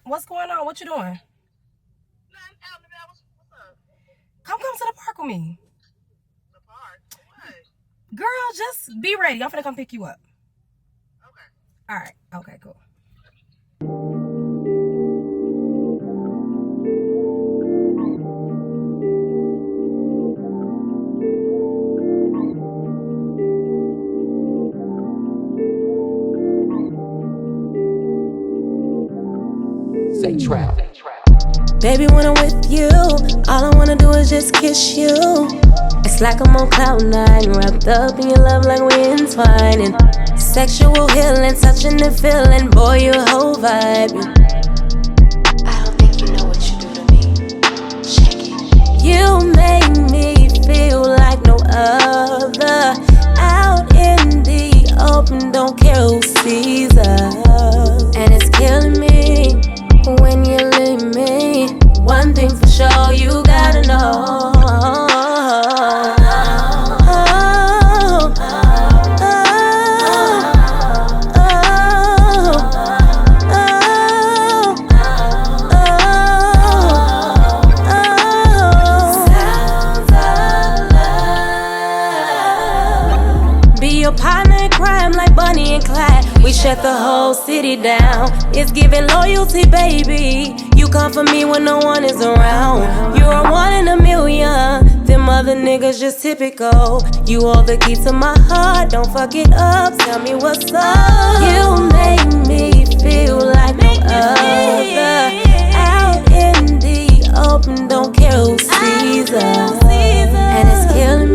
what's going on? What you doing? Nothing out in the valley. What's up? Come to the park with me. The park? What? Girl, just be ready. I'm finna come pick you up. Okay. All right. Okay, cool. Say trap. Baby, when I'm with you, all I wanna do is just kiss you. It's like I'm on cloud nine, wrapped up in your love like we're entwining. Sexual healing, touching and feeling, boy, you a whole vibe. I don't think you know what you do to me. Check it. You make me feel like no other. Out in the open, don't care who sees us. And it's killing me when you leave me. One thing for sure, you gotta know. Be your partner in crime like Bonnie and Clyde. We shut the whole city down. It's giving loyalty, baby. You come for me when no one is around. You're a one in a million. Them other niggas just typical. You hold the key to my heart. Don't fuck it up. Tell me what's up. You make me feel like no other. Out in the open, don't care who sees us. And it's killing me